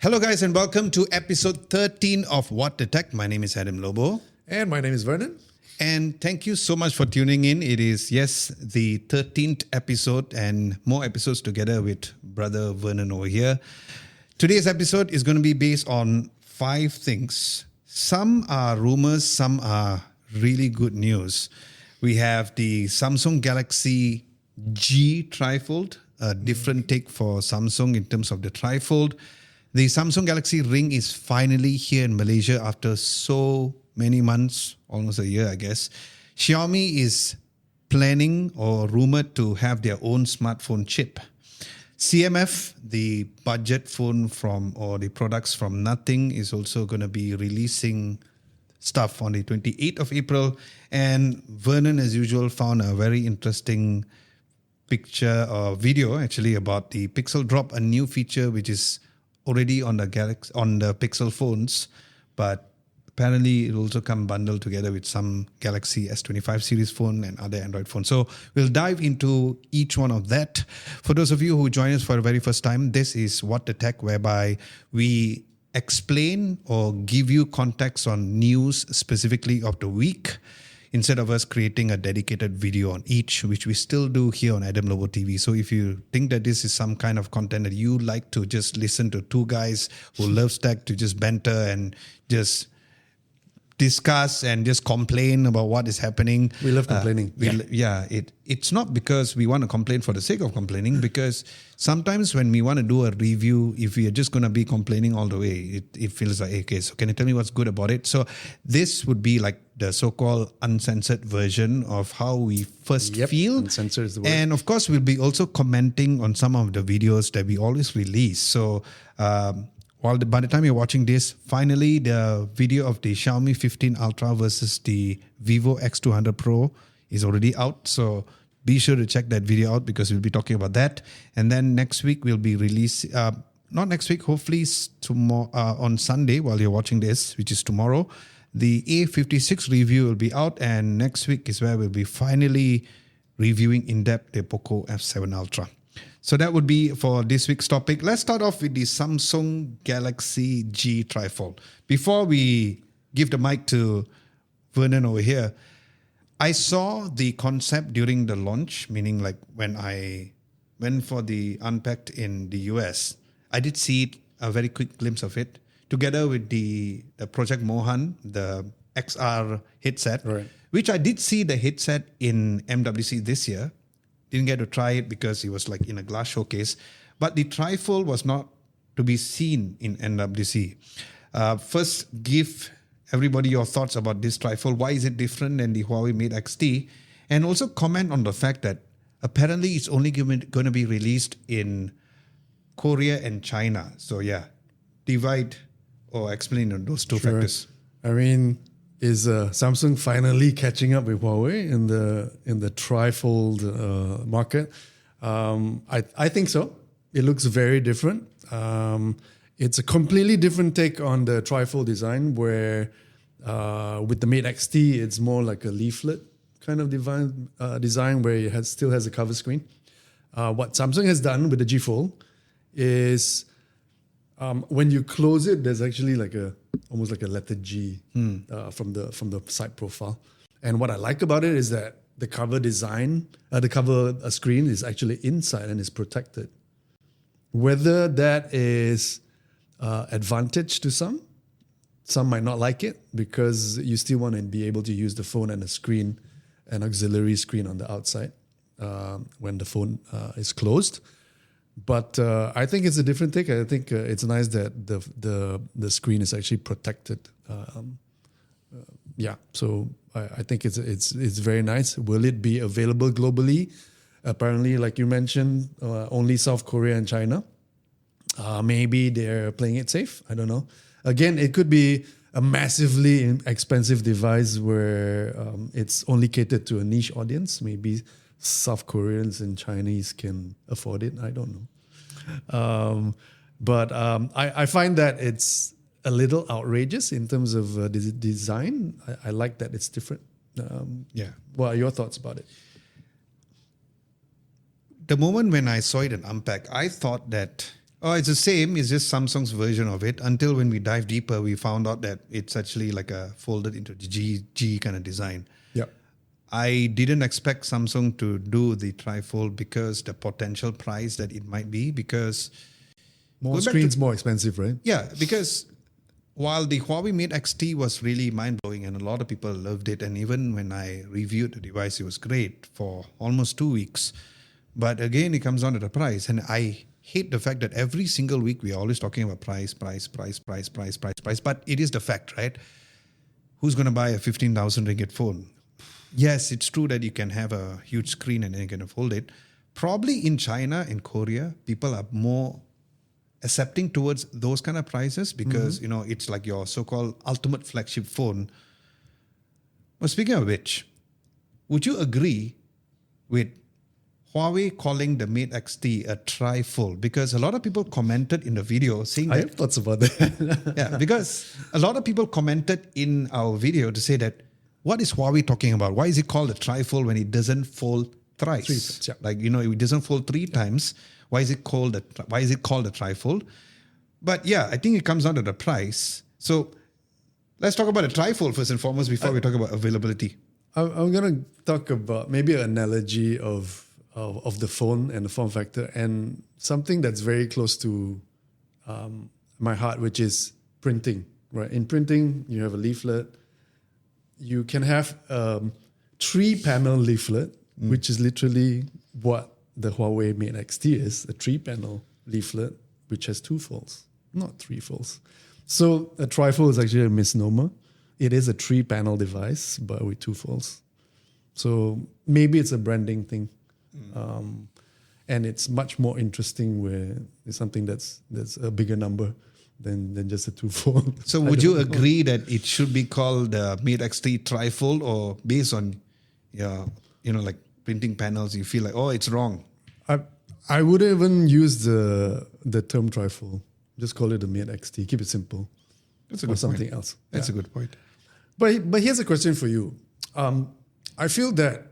Hello guys and welcome to episode 13 of WTT. My name is Adam Lobo. And my name is Vernon. And thank you so much for tuning in. It is, yes, the 13th episode and more episodes together with brother Vernon over here. Today's episode is going to be based on 5 things. Some are rumors, some are really good news. We have the Samsung Galaxy G Trifold, a different take for Samsung in terms of the Trifold. The Samsung Galaxy Ring is finally here in Malaysia after so many months, almost a year, I guess. Xiaomi is planning or rumored to have their own smartphone chip. CMF, the budget phone or the products from Nothing, is also going to be releasing stuff on the 28th of April. And Vernon, as usual, found a very interesting picture or video actually about the Pixel Drop, a new feature which is already on the Pixel phones, but apparently it will also come bundled together with some Galaxy S25 series phone and other Android phones. So we'll dive into each one of that. For those of you who join us for the very first time, this is What the Tech, whereby we explain or give you context on news specifically of the week, instead of us creating a dedicated video on each, which we still do here on Adam Lobo TV. So if you think that this is some kind of content that you like to just listen to two guys who love tech to just banter and just discuss and just complain about what is happening. We love complaining. It's not because we want to complain for the sake of complaining, because sometimes when we want to do a review, if we are just going to be complaining all the way, it feels like, okay, so can you tell me what's good about it? So this would be like the so-called uncensored version of how we first feel. Uncensored is the word. And of course, we'll be also commenting on some of the videos that we always release. So by the time you're watching this, finally the video of the Xiaomi 15 Ultra versus the Vivo X200 Pro is already out. So be sure to check that video out because we'll be talking about that. And then next week we'll be releasing, not next week, hopefully tomorrow, on Sunday while you're watching this, which is tomorrow, the A56 review will be out. And next week is where we'll be finally reviewing in depth the Poco F7 Ultra. So that would be for this week's topic. Let's start off with the Samsung Galaxy G Trifold. Before we give the mic to Vernon over here, I saw the concept during the launch, meaning like when I went for the Unpacked in the US, I did see a very quick glimpse of it, together with the Project Mohan, the XR headset, right, which I did see the headset in MWC this year. Didn't get to try it because it was like in a glass showcase. But the Trifold was not to be seen in MWC. First, give everybody your thoughts about this Trifold. Why is it different than the Huawei Mate XT? And also comment on the fact that apparently it's only going to be released in Korea and China. So yeah, divide or explain on those two factors. I mean, is Samsung finally catching up with Huawei in the Trifold market? I think so. It looks very different. It's a completely different take on the Trifold design, where with the Mate XT, it's more like a leaflet kind of design where it still has a cover screen. What Samsung has done with the G Fold is when you close it, there's actually like almost like a letter G from the side profile. And what I like about it is that the cover design, the cover screen is actually inside and is protected. Whether that is advantage to some might not like it because you still want to be able to use the phone and a screen, an auxiliary screen on the outside when the phone is closed. But I think it's a different take. I think it's nice that the screen is actually protected. So I think it's very nice. Will it be available globally? Apparently, like you mentioned, only South Korea and China. Maybe they're playing it safe. I don't know. Again, it could be a massively expensive device where it's only catered to a niche audience. Maybe South Koreans and Chinese can afford it. I don't know. But I find that it's a little outrageous in terms of the design. I like that it's different. What are your thoughts about it? The moment when I saw it in Unpack, I thought that Oh, it's the same. It's just Samsung's version of it. Until when we dive deeper, we found out that it's actually like a folded into G kind of design. Yeah. I didn't expect Samsung to do the trifold because the potential price that it might be, because More going back screens, more expensive, right? yeah, because while the Huawei Mate X-T was really mind-blowing and a lot of people loved it, and even when I reviewed the device, it was great for almost 2 weeks. But again, it comes down to the price, and I hate the fact that every single week we are always talking about price. But it is the fact, right? Who's going to buy a 15,000 ringgit phone? Yes, it's true that you can have a huge screen and then you can fold it. Probably in China and Korea, people are more accepting towards those kind of prices because, it's like your so-called ultimate flagship phone. But speaking of which, would you agree with Huawei calling the Mate X-T a trifold? Because a lot of people commented in the video saying I that... have thoughts about that. Yeah, because a lot of people commented in our video to say that, what is Huawei talking about? Why is it called a trifold when it doesn't fold thrice? 3 times, yeah. Like, it doesn't fold 3 times. Why is it called a trifold? But yeah, I think it comes down to the price. So let's talk about a trifold first and foremost before we talk about availability. I'm going to talk about maybe an analogy of the phone and the form factor and something that's very close to my heart, which is printing. Right? In printing, you have a leaflet. You can have a 3-panel leaflet, which is literally what the Huawei Mate X-T is, a 3-panel leaflet, which has 2 folds, not 3 folds. So a trifold is actually a misnomer. It is a 3-panel device, but with 2 folds. So maybe it's a branding thing. And it's much more interesting where it's something that's a bigger number than just a 2-fold. So would you agree that it should be called Mate X-T trifold, or based on like printing panels, you feel like, oh, it's wrong? I wouldn't even use the term trifold. Just call it a Mate X-T. Keep it simple. That's a or good something point. else. That's a good point. But here's a question for you. I feel that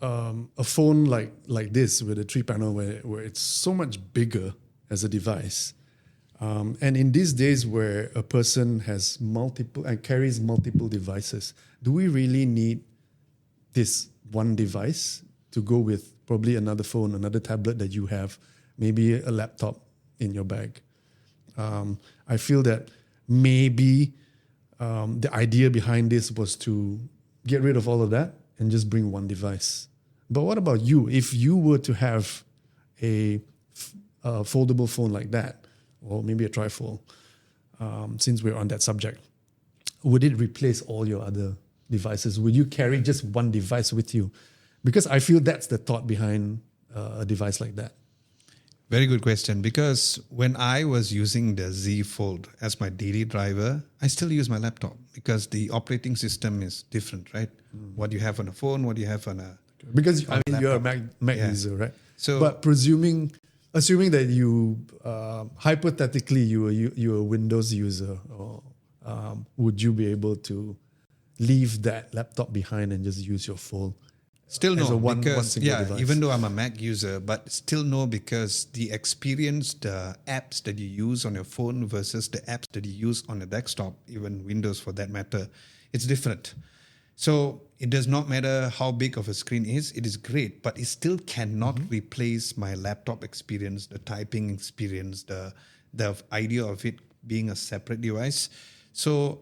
a phone like this with a 3-panel where it's so much bigger as a device, and in these days where a person has multiple and carries multiple devices, do we really need this one device to go with probably another phone, another tablet that you have, maybe a laptop in your bag? I feel that maybe the idea behind this was to get rid of all of that and just bring one device. But what about you? If you were to have a foldable phone like that, or maybe a trifold, since we're on that subject, would it replace all your other devices? Would you carry just one device with you? Because I feel that's the thought behind a device like that. Very good question. Because when I was using the Z Fold as my daily driver, I still use my laptop because the operating system is different, right? What you have on a phone, what you have on a... Because you're a Mac user, right? So, but assuming that you hypothetically you're a Windows user, or would you be able to leave that laptop behind and just use your phone? Still no, because device. Even though I'm a Mac user, but still no, because the experience, the apps that you use on your phone versus the apps that you use on a desktop, even Windows for that matter, it's different. So it does not matter how big of a screen is, it is great, but it still cannot replace my laptop experience, the typing experience, the idea of it being a separate device. So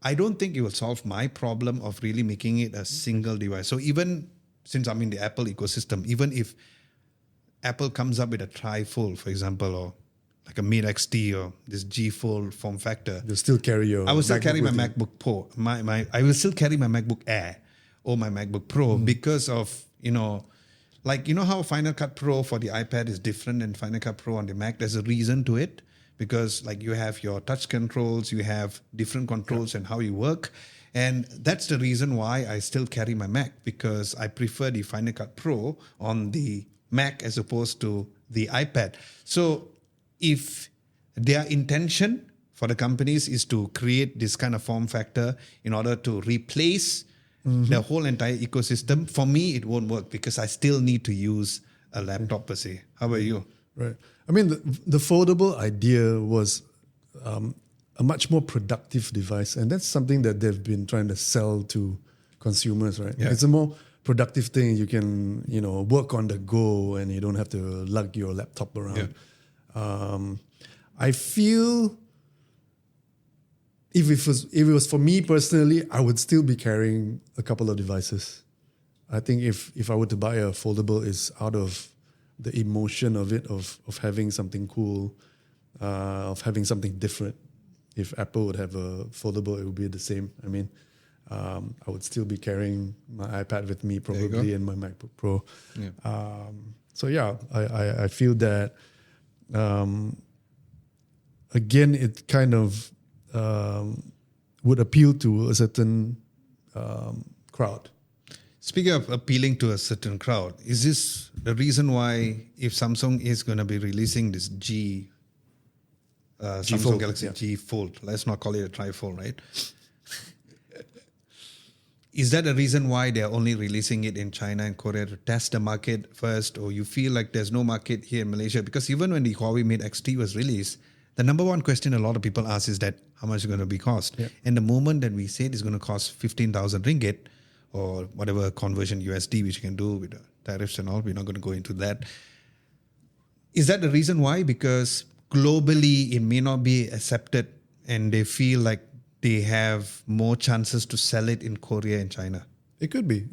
I don't think it will solve my problem of really making it a single device. So even since I'm in the Apple ecosystem, even if Apple comes up with a trifold, for example, or like a Mate X-T or this G Fold form factor, you'll still carry your... I will still carry my MacBook Pro. I will still carry my MacBook Air or my MacBook Pro because of, how Final Cut Pro for the iPad is different than Final Cut Pro on the Mac. There's a reason to it. Because you have your touch controls, you have different controls and how you work. And that's the reason why I still carry my Mac, because I prefer the Final Cut Pro on the Mac as opposed to the iPad. So if their intention for the companies is to create this kind of form factor in order to replace the whole entire ecosystem, for me, it won't work because I still need to use a laptop per se. How about you? Right. I mean, the foldable idea was a much more productive device, and that's something that they've been trying to sell to consumers, right? Yeah. It's a more productive thing. You can, work on the go, and you don't have to lug your laptop around. I feel if it was for me personally, I would still be carrying a couple of devices. I think if I were to buy a foldable, it's out of the emotion of it, of having something cool, of having something different. If Apple would have a foldable, it would be the same. I mean, I would still be carrying my iPad with me probably and my MacBook Pro. Yeah. I feel that, again, it kind of would appeal to a certain crowd. Speaking of appealing to a certain crowd, is this the reason why if Samsung is going to be releasing this Samsung Fold, Galaxy G Fold, let's not call it a Trifold, right? Is that the reason why they're only releasing it in China and Korea to test the market first, or you feel like there's no market here in Malaysia? Because even when the Huawei Mate X3 was released, the number one question a lot of people ask is that how much is it going to be cost? Yeah. And the moment that we say it's going to cost 15,000 ringgit or whatever conversion USD which you can do with the tariffs and all, we're not going to go into that. Is that the reason why? Because globally it may not be accepted and they feel like they have more chances to sell it in Korea and China. It could be.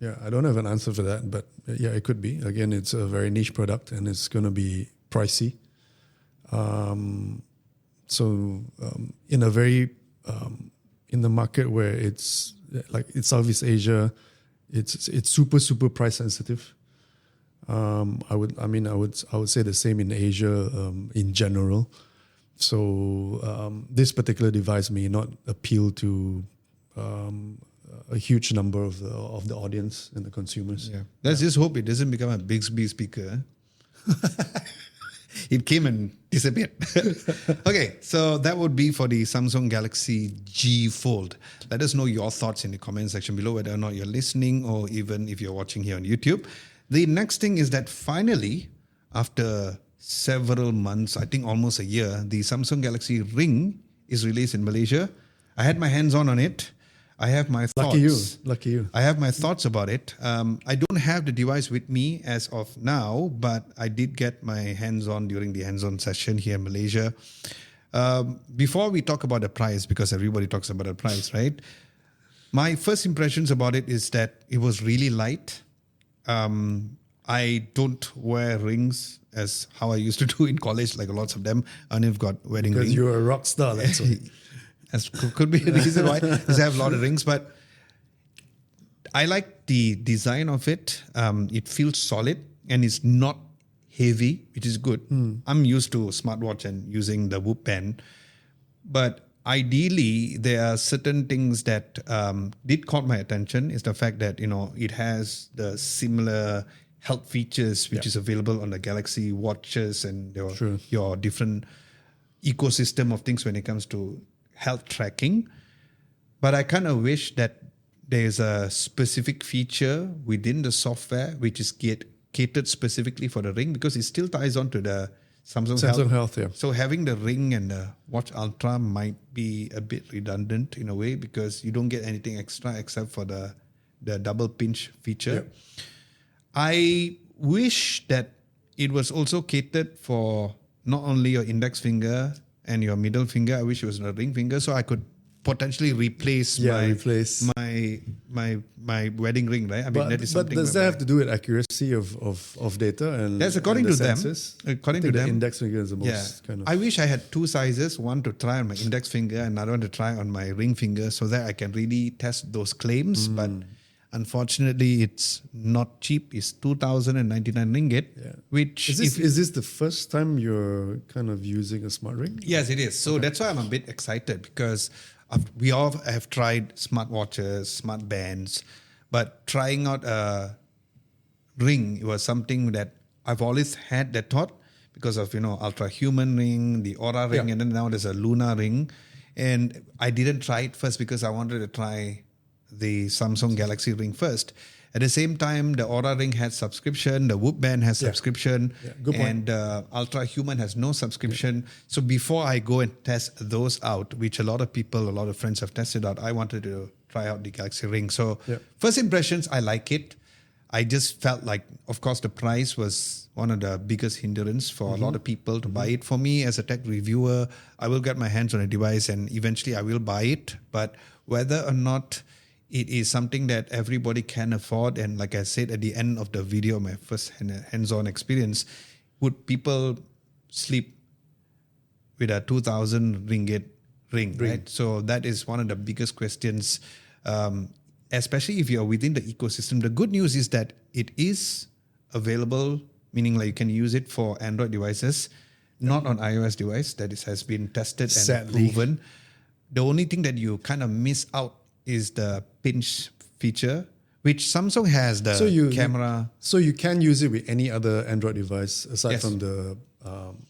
Yeah, I don't have an answer for that, but yeah, it could be. Again, it's a very niche product and it's going to be pricey. In a very in the market where it's like it's Southeast Asia, it's super price sensitive. I would say the same in Asia in general. So this particular device may not appeal to a huge number of the audience and the consumers. Yeah. Let's just hope it doesn't become a Bixby speaker. It came and disappeared. Okay, so that would be for the Samsung Galaxy G Fold. Let us know your thoughts in the comment section below, whether or not you're listening or even if you're watching here on YouTube. The next thing is that finally, after several months, I think almost a year, the Samsung Galaxy Ring is released in Malaysia. I had my hands on it. I have my thoughts. Lucky you. I have my thoughts about it. I don't have the device with me as of now, but I did get my hands on during the hands-on session here in Malaysia. Before we talk about the price, because everybody talks about the price, right? My first impressions about it is that it was really light. I don't wear rings as how I used to do in college, like lots of them. And I've got wedding rings. Because you're a rock star, that's why. As could be the reason why, because I have a lot of rings. But I like the design of it. It feels solid and it's not heavy, which is good. I'm used to smartwatch and using the Whoop pen. But ideally, there are certain things that did caught my attention. Is the fact that it has the similar health features which is available on the Galaxy watches and your different ecosystem of things when it comes to health tracking. But I kind of wish that there's a specific feature within the software which is catered specifically for the Ring, because it still ties on to the Samsung Health. Yeah. So having the Ring and the Watch Ultra might be a bit redundant in a way, because you don't get anything extra except for the double pinch feature. Yeah. I wish that it was also catered for not only your index finger and your middle finger. I wish it was a ring finger, so I could potentially replace my wedding ring, right? I mean, that is something. But does that have to do with accuracy of data? And that's according to them. According to them, the index finger is the most kind of. I wish I had two sizes, one to try on my index finger and another one to try on my ring finger, so that I can really test those claims. But unfortunately, it's not cheap. It's 2,099 ringgit. Yeah. Which is this the first time you're kind of using a smart ring? Yes, it is. So that's why I'm a bit excited, because we all have tried smartwatches, smart bands, but trying out a ring was something that I've always had that thought, because of Ultra Human ring, the Aura ring, and then now there's a Luna ring, and I didn't try it first because I wanted to try the Samsung Galaxy Ring first. At the same time, the Aura Ring has subscription, the Whoop Band has subscription, good point. and Ultra Human has no subscription. So before I go and test those out, which a lot of friends have tested out, I wanted to try out the Galaxy Ring. So first impressions, I like it. I just felt like, of course, the price was one of the biggest hindrance for a lot of people to buy it. For me, as a tech reviewer, I will get my hands on a device and eventually I will buy it. But whether or not it is something that everybody can afford, and like I said at the end of the video, my first hands-on experience, would people sleep with a 2,000 ringgit ring, right? So that is one of the biggest questions, especially if you're within the ecosystem. The good news is that it is available, meaning like you can use it for Android devices, not on iOS device. That has been tested and proven. The only thing that you kind of miss out is the pinch feature, which Samsung has the camera. So you can use it with any other Android device aside from the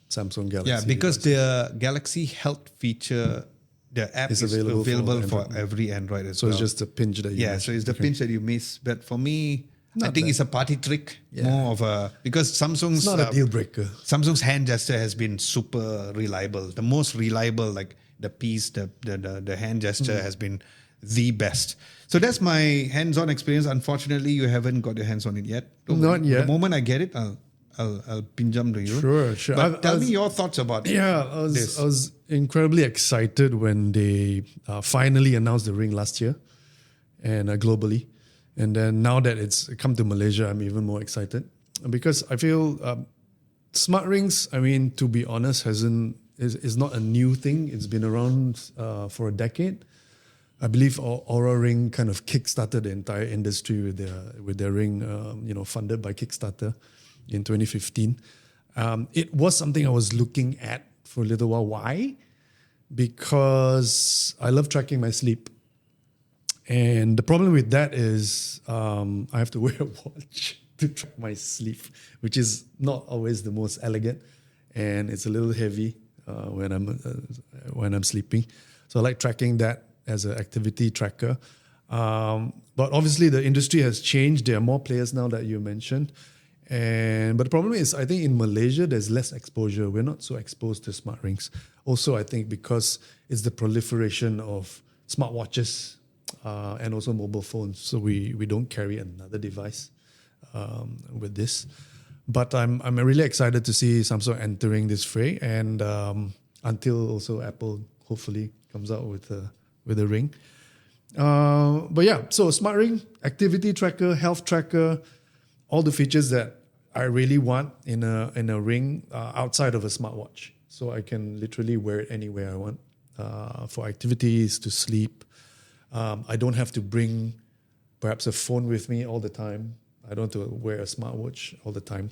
Samsung Galaxy. Yeah, because the Galaxy Health feature, the app is available for every Android as well. So it's just the pinch that you miss. So it's the pinch that you miss. But for me, I think it's a party trick, more of a, because Samsung's... It's not a deal breaker. Samsung's hand gesture has been super reliable. The most reliable, like the piece, the hand gesture has been the best. So that's my hands-on experience. Unfortunately, you haven't got your hands on it yet. Not yet. The moment I get it, I'll pinjam to you. Sure. But tell me your thoughts about it. I was incredibly excited when they finally announced the Ring last year and globally. And then now that it's come to Malaysia, I'm even more excited because I feel smart rings, I mean, to be honest, is not a new thing. It's been around for a decade. I believe Aura Ring kind of kickstarted the entire industry with their ring, funded by Kickstarter in 2015. It was something I was looking at for a little while. Why? Because I love tracking my sleep. And the problem with that is I have to wear a watch to track my sleep, which is not always the most elegant, and it's a little heavy when I'm sleeping. So I like tracking that as an activity tracker. But obviously the industry has changed. There are more players now that you mentioned. But the problem is, I think in Malaysia, there's less exposure. We're not so exposed to smart rings. Also, I think because it's the proliferation of smartwatches and also mobile phones. So we don't carry another device with this. But I'm really excited to see Samsung entering this fray, and until also Apple hopefully comes out with a ring. But yeah, so smart ring, activity tracker, health tracker, all the features that I really want in a ring outside of a smartwatch. So I can literally wear it anywhere I want for activities, to sleep. I don't have to bring perhaps a phone with me all the time. I don't have to wear a smartwatch all the time.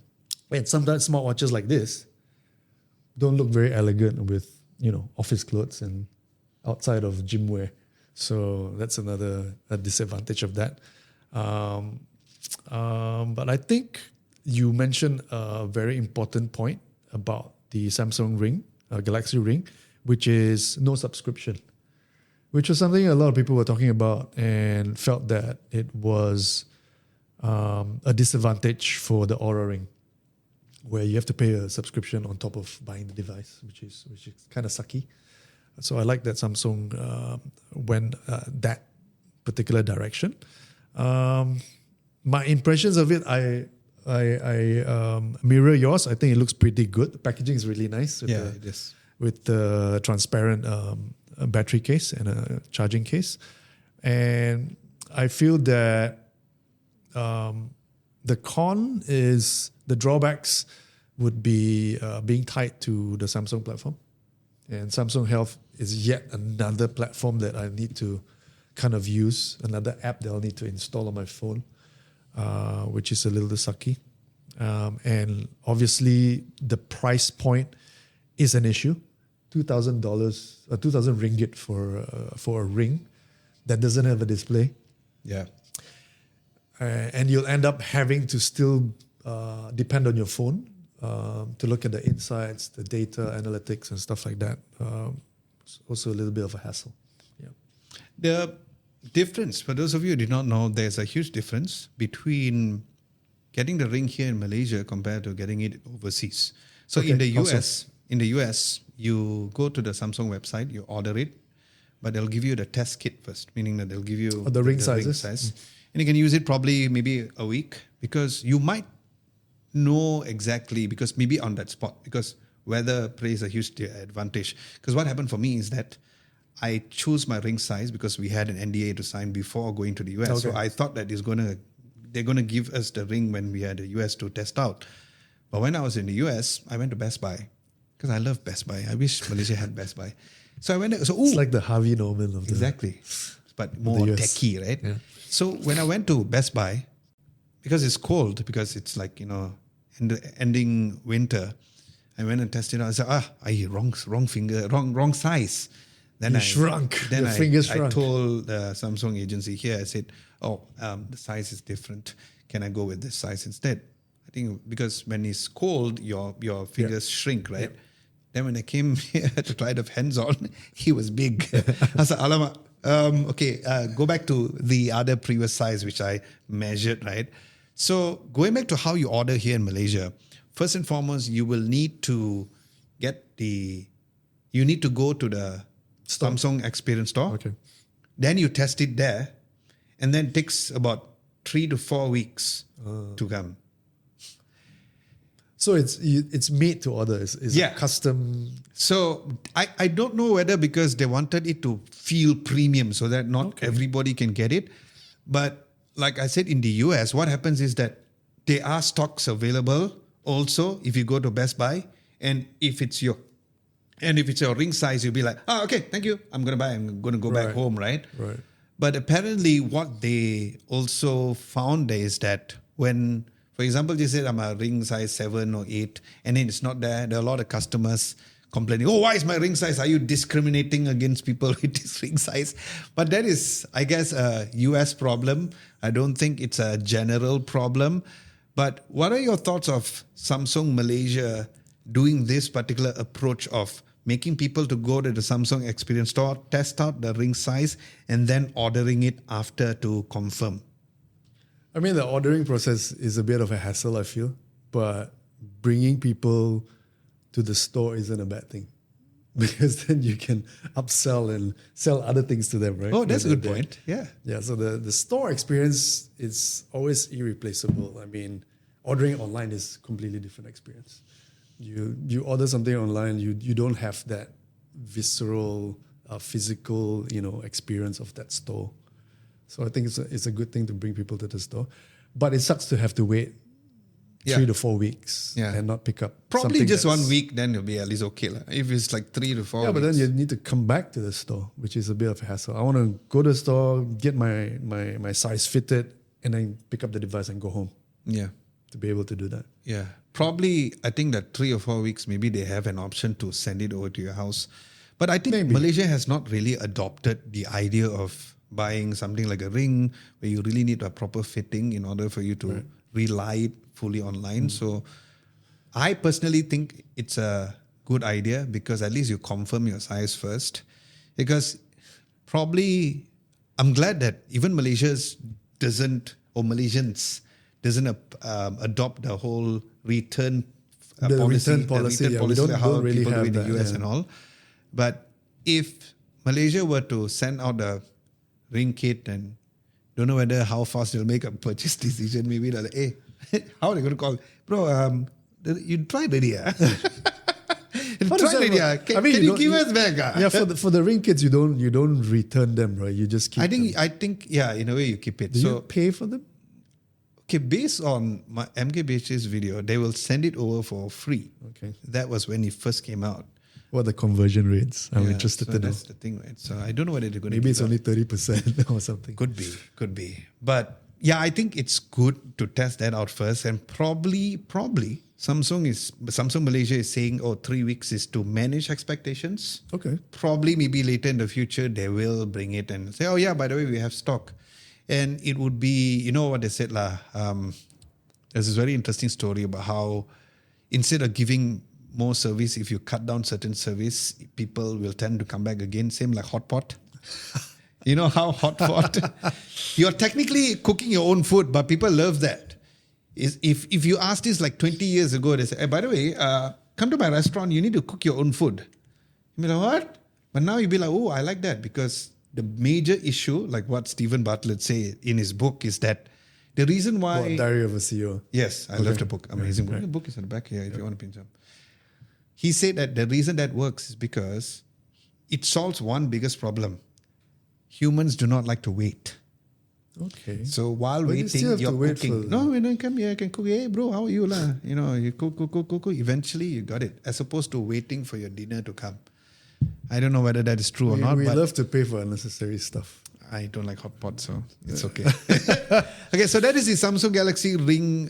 And sometimes smartwatches like this don't look very elegant with, office clothes and outside of gym wear. So that's another disadvantage of that. But I think you mentioned a very important point about the Samsung Ring, Galaxy Ring, which is no subscription, which was something a lot of people were talking about and felt that it was a disadvantage for the Aura Ring, where you have to pay a subscription on top of buying the device, which is kind of sucky. So I like that Samsung went that particular direction. My impressions of it, I mirror yours. I think it looks pretty good. The packaging is really nice. It is. With the transparent battery case and a charging case. And I feel that the con is the drawbacks would be being tied to the Samsung platform. And Samsung Health is yet another platform that I need to kind of use, another app that I'll need to install on my phone, which is a little sucky. And obviously the price point is an issue. $2,000, 2,000 ringgit for a ring that doesn't have a display. Yeah. And you'll end up having to still depend on your phone to look at the insights, the data analytics and stuff like that. It's also a little bit of a hassle. Yeah. difference, for those of you who did not know, there's a huge difference between getting the ring here in Malaysia compared to getting it overseas. So Okay, in the how so? US, you go to the Samsung website, you order it, but they'll give you the test kit first, meaning that they'll give you the ring sizes? size. And you can use it probably maybe a week, because you might know exactly, because maybe on that spot, because weather plays a huge advantage. Because what happened for me is that I chose my ring size because we had an NDA to sign before going to the US. So Okay. I thought that they're going to give us the ring when we had the US to test out. But when I was in the US, I went to Best Buy because I love Best Buy. I wish Malaysia had Best Buy. So I went there. So, It's like the Harvey Norman of the... exactly. But more US. techie, right? Yeah. So when I went to Best Buy, because it's cold, because it's like, ending winter, I went and tested it out. I said, wrong finger, wrong size. Then You shrunk. Then Your fingers I shrunk. told the Samsung agency here, I said, the size is different. Can I go with this size instead? I think because when it's cold, your fingers shrink, right? Yeah. Then when I came here to try it hands-on, he was big. I said, alamak, go back to the other previous size, which I measured, right? So going back to how you order here in Malaysia, first and foremost, you will need to go to the Store. Samsung Experience Store. Okay. Then you test it there, and then it takes about 3 to 4 weeks to come. So it's made to order. It's Yeah. custom. So I don't know whether because they wanted it to feel premium so that not everybody can get it. But like I said, in the US, what happens is that there are stocks available also if you go to Best Buy. And if it's your ring size, you'll be like, okay, thank you. I'm going to go back Right. home, right? Right. But apparently what they also found is that when, for example, they said I'm a ring size 7 or 8, and then it's not there. There are a lot of customers complaining, why is my ring size? Are you discriminating against people with this ring size? But that is, I guess, a US problem. I don't think it's a general problem. But what are your thoughts of Samsung Malaysia doing this particular approach of making people to go to the Samsung Experience Store, test out the ring size, and then ordering it after to confirm? I mean, the ordering process is a bit of a hassle, I feel, but bringing people to the store isn't a bad thing, because then you can upsell and sell other things to them, right? Oh, that's a When good they're point. Yeah. there. Yeah, so the store experience is always irreplaceable. I mean, ordering online is completely different experience. You order something online, you don't have that visceral, physical, experience of that store. So I think it's a good thing to bring people to the store, but it sucks to have to wait 3 to 4 weeks and not pick up. Probably something just 1 that's- week, then it'll be at least okay. If it's like 3 to 4 Yeah, weeks. but then you need to come back to the store, which is a bit of a hassle. I want to go to the store, get my size fitted, and then pick up the device and go home Yeah. to be able to do that. Yeah. Probably, I think that 3 or 4 weeks, maybe they have an option to send it over to your house. But I think Maybe. Malaysia has not really adopted the idea of buying something like a ring where you really need a proper fitting in order for you to rely fully online. So I personally think it's a good idea, because at least you confirm your size first. Because probably, I'm glad that even Malaysians doesn't adopt the whole return The policy. return policy, the return yeah, we policy, don't how really people do have in the that, US yeah. and all. But if Malaysia were to send out the ring kit, and don't know how fast they'll make a purchase decision, maybe they're like, hey, how are they going to call? Bro, you tried already, How does that already, work? Can I mean, you don't- give us back? Yeah, for the ring kits, you don't return them, right? You just keep I them. think, in a way you keep it. Do you pay for them? Okay, based on my MKBH's video, they will send it over for free. Okay. That was when it first came out. What are the conversion rates? I'm Yeah, interested so to know. that's the thing, right? So I don't know whether they're going to Maybe it's only 30% or something. Could be. But yeah, I think it's good to test that out first. And probably Samsung Malaysia is saying, 3 weeks is to manage expectations. Okay. Probably maybe later in the future, they will bring it and say, by the way, we have stock. And it would be, what they said, there's this very interesting story about how instead of giving more service, if you cut down certain service, people will tend to come back again. Same like hotpot. You know how hot pot? You're technically cooking your own food, but people love that. If you ask this like 20 years ago, they say, hey, by the way, come to my restaurant, you need to cook your own food. You'll be like, what? But now you'll be like, oh, I like that, because the major issue, like what Stephen Bartlett say in his book, is that the reason why... What, Diary of a CEO? Yes, I love the book. Amazing book. The book is in the back here if you want to pinch up. He said that the reason that works is because it solves one biggest problem. Humans do not like to wait. Okay. So while But you waiting, still have you're to wait cooking. No, when I come here, I can cook. Hey, bro, how are you? La? You know, you cook. Eventually, you got it. As opposed to waiting for your dinner to come. I don't know whether that is true or not. We but love to pay for unnecessary stuff. I don't like hot pot, so it's okay. Okay, so that is the Samsung Galaxy Ring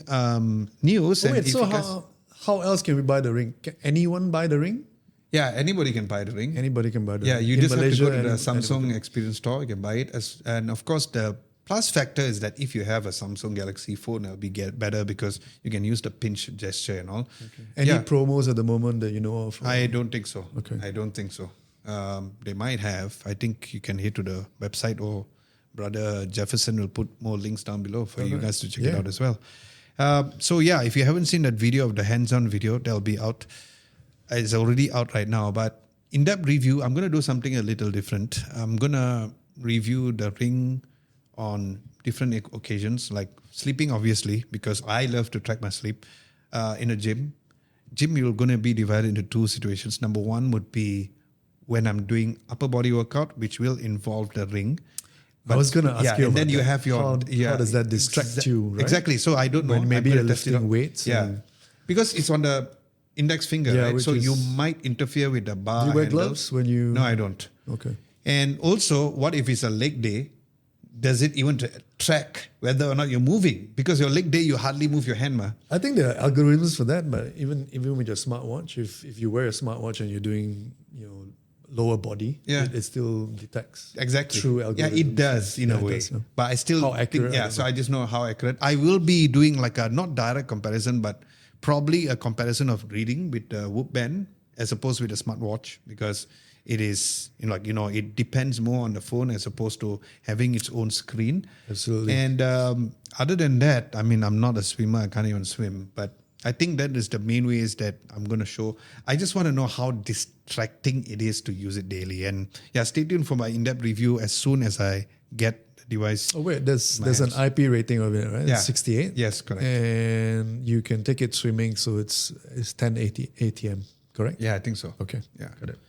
news. Oh, and wait, if so you guys- how else can we buy the ring? Can anyone buy the ring? yeah, anybody can buy the ring. Anybody can buy the Yeah, ring. you In just Malaysia have to go to the and- Samsung Experience Store. You can buy it. And of course, the plus factor is that if you have a Samsung Galaxy phone, it'll be better because you can use the pinch gesture and all. Any Yeah. promos at the moment that you know of? I don't think so. Okay. I don't think so. They might have. I think you can hit to the website, or Brother Jefferson will put more links down below for you guys to check it Yeah. out as well. So yeah, if you haven't seen that video of the hands-on video, that'll be out. It's already out right now. But in-depth review, I'm going to do something a little different. I'm going to review the ring on different occasions, like sleeping, obviously, because I love to track my sleep in a gym. Gym, you're going to be divided into two situations. Number one would be when I'm doing upper body workout, which will involve the ring. I was going to ask you and about then you that. have your... How does that distract you, right? Exactly. So I don't know. When maybe I'm you're gonna test it lifting out. weights Yeah. and- Because it's on the index finger, Yeah, right? which So you is- might interfere with the bar Do you wear handles. gloves when you... No, I don't. Okay. And also, what if it's a leg day? Does it even track whether or not you're moving? Because your leg day, you hardly move your hand, ma. I think there are algorithms for that, but even with your smartwatch, if you wear a smartwatch and you're doing, lower body, Yeah. it still detects Exactly. true Yeah, algorithms. it does in a it way. does, yeah. But I still How think, accurate, I yeah, don't so know. I just know how accurate. I will be doing like a not direct comparison, but probably a comparison of reading with the Whoop Band as opposed with a smartwatch, because it is, it depends more on the phone as opposed to having its own screen. Absolutely. And other than that, I mean, I'm not a swimmer. I can't even swim. But I think that is the main ways that I'm going to show. I just want to know how distracting it is to use it daily. And yeah, stay tuned for my in-depth review as soon as I get the device. Oh wait, there's My an hands. IP rating of it, right? Yeah. It's 68. Yes, correct. And you can take it swimming, so it's 1080 ATM, correct? Yeah, I think so. Okay. Yeah. Got it.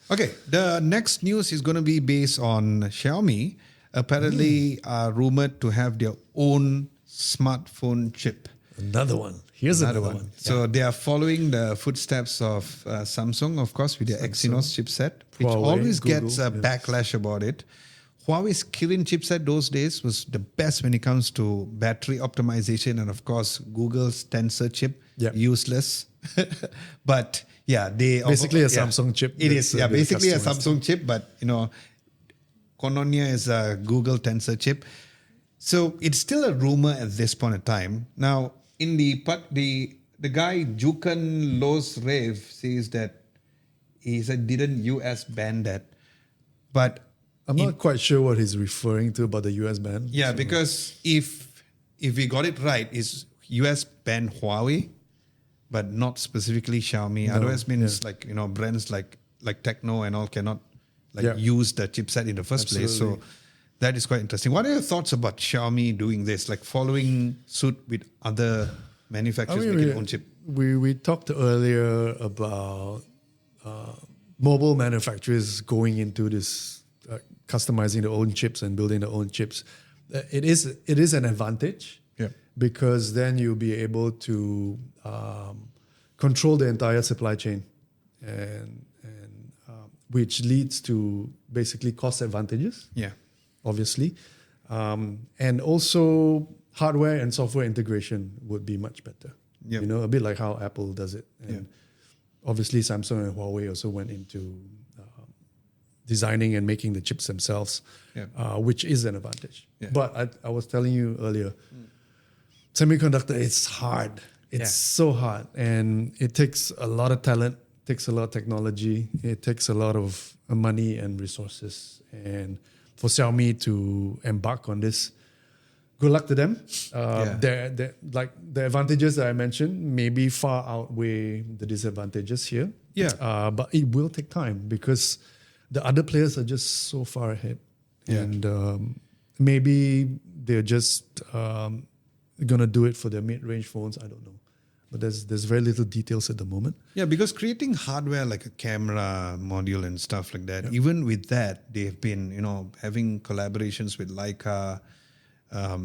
Okay, the next news is going to be based on Xiaomi, apparently rumored to have their own smartphone chip. Another one. Here's another one. So they are following the footsteps of Samsung, of course, with their Exynos chipset, which Huawei, always gets a Google, backlash about it. Huawei's Kirin chipset those days was the best when it comes to battery optimization, and of course, Google's Tensor chip, Yep. useless. But yeah, they Basically a Samsung chip It that's is, a yeah, bit basically a customized. Samsung chip, but Kononia is a Google Tensor chip. So it's still a rumor at this point in time. Now, in the guy Jukan Los Rev says that he said didn't US ban that, but I'm not quite sure what he's referring to about the US ban. yeah, because if we got it right, is US banned Huawei, but not specifically Xiaomi. Otherwise, means brands like Techno and all cannot use the chipset in the first place. So Absolutely. that is quite interesting. What are your thoughts about Xiaomi doing this, like following suit with other manufacturers making their own chip? We talked earlier about mobile manufacturers going into this customizing their own chips and building their own chips. It is an advantage, Yeah. because then you'll be able to control the entire supply chain, and which leads to basically cost advantages. Yeah. Obviously. And also hardware and software integration would be much better. Yep. A bit like how Apple does it. And obviously Samsung and Huawei also went into designing and making the chips themselves, which is an advantage. Yeah. But I was telling you earlier, semiconductor, it's hard. It's so hard. And it takes a lot of talent, takes a lot of technology, it takes a lot of money and resources. And for Xiaomi to embark on this. Good luck to them. Like the advantages that I mentioned maybe far outweigh the disadvantages here. Yeah. But it will take time because the other players are just so far ahead. Yeah. And maybe they're just going to do it for their mid-range phones. I don't know. But there's very little details at the moment. Yeah, because creating hardware like a camera module and stuff like that, even with that, they've been, having collaborations with Leica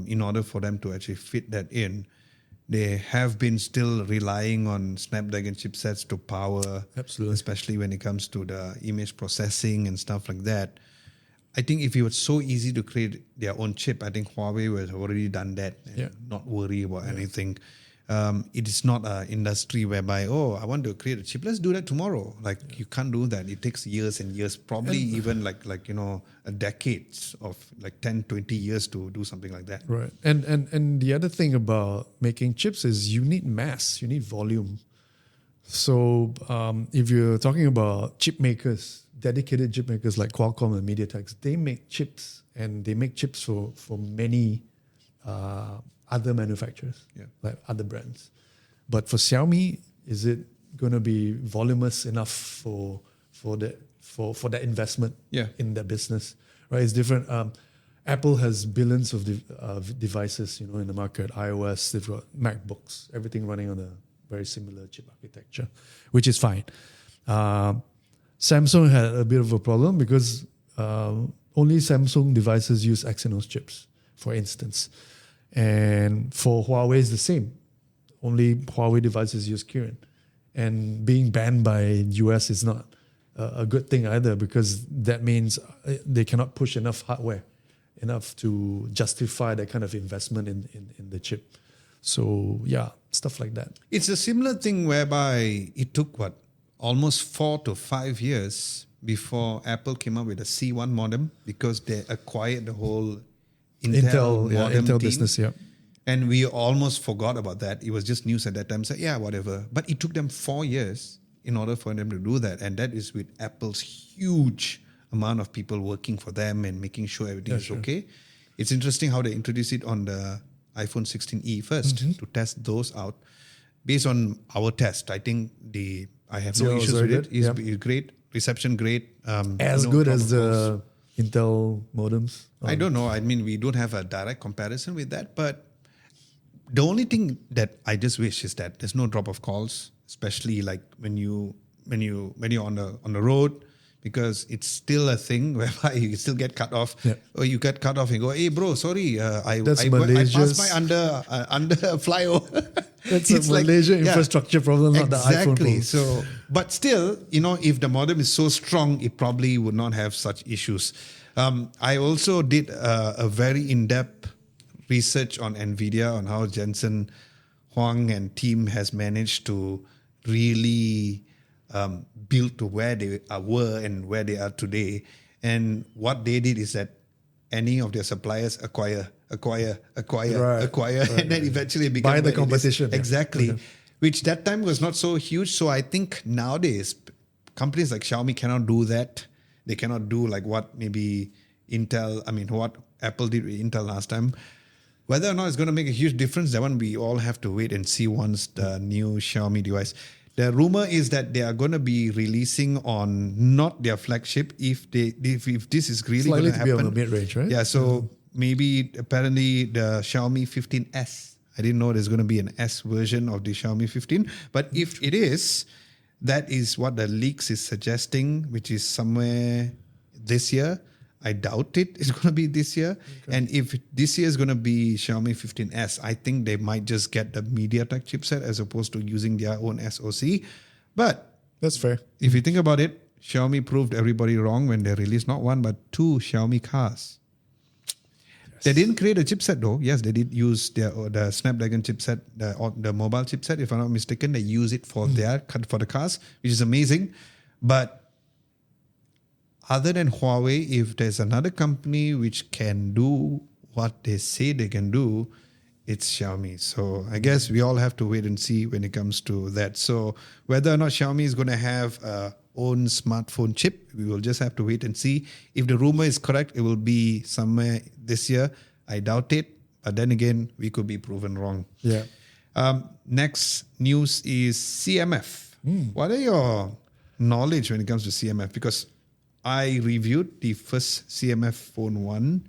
in order for them to actually fit that in. They have been still relying on Snapdragon chipsets to power, Absolutely. especially when it comes to the image processing and stuff like that. I think if it was so easy to create their own chip, I think Huawei would have already done that and not worry about anything. It is not an industry whereby, I want to create a chip. Let's do that tomorrow. You can't do that. It takes years and years, probably even a decades of 10, 20 years to do something like that. Right. And the other thing about making chips is you need mass, you need volume. So if you're talking about chip makers, dedicated chip makers like Qualcomm and MediaTek, they make chips and they make chips for many other manufacturers, like other brands. But for Xiaomi, is it going to be voluminous enough for that investment in their business? Right, it's different. Apple has billions of devices, in the market. iOS, they've got MacBooks, everything running on a very similar chip architecture, which is fine. Samsung had a bit of a problem because only Samsung devices use Exynos chips, for instance. And for Huawei, it's the same. Only Huawei devices use Kirin. And being banned by US is not a good thing either because that means they cannot push enough hardware, enough to justify that kind of investment in the chip. So, stuff like that. It's a similar thing whereby it took, almost 4 to 5 years before Apple came up with a C1 modem because they acquired the whole Intel team. Business, And we almost forgot about that. It was just news at that time. So, whatever. But it took them 4 years in order for them to do that. And that is with Apple's huge amount of people working for them and making sure everything is okay. It's interesting how they introduced it on the iPhone 16e first to test those out. Based on our test, I think I have no issues with it. It's great. Reception great. As good as the Intel modems? I don't know. I mean, we don't have a direct comparison with that. But the only thing that I just wish is that there's no drop of calls, especially when you're on the road, because it's still a thing whereby you still get cut off, or you get cut off and go, "Hey, bro, sorry, I passed my under flyover." That's a Malaysia infrastructure problem, not the iPhone problem. So, but still, if the modem is so strong, it probably would not have such issues. I also did a very in-depth research on NVIDIA on how Jensen Huang and team has managed to really build to where they were and where they are today. And what they did is that any of their suppliers acquire, and then eventually become by the competition. Exactly. Which that time was not so huge. So I think nowadays companies like Xiaomi cannot do that. They cannot do what maybe what Apple did with Intel last time. Whether or not it's going to make a huge difference, that one we all have to wait and see once the new Xiaomi device. The rumor is that they are going to be releasing on not their flagship if this is really going to happen. Be on the mid-range, right? Yeah, so maybe apparently the Xiaomi 15S. I didn't know there's going to be an S version of the Xiaomi 15. But if it is, that is what the leaks is suggesting, which is somewhere this year. I doubt it's going to be this year. Okay. And if this year is going to be Xiaomi 15S, I think they might just get the MediaTek chipset as opposed to using their own SoC. But that's fair. If you think about it, Xiaomi proved everybody wrong when they released not one, but 2 Xiaomi cars. Yes. They didn't create a chipset though. Yes, they did use the Snapdragon chipset, the mobile chipset. If I'm not mistaken, they use it for for the cars, which is amazing. But other than Huawei, if there's another company which can do what they say they can do, it's Xiaomi. So I guess we all have to wait and see when it comes to that. So whether or not Xiaomi is going to have own smartphone chip. We will just have to wait and see. If the rumor is correct, it will be somewhere this year. I doubt it. But then again, we could be proven wrong. Yeah. Next news is CMF. What are your knowledge when it comes to CMF? Because I reviewed the first CMF Phone 1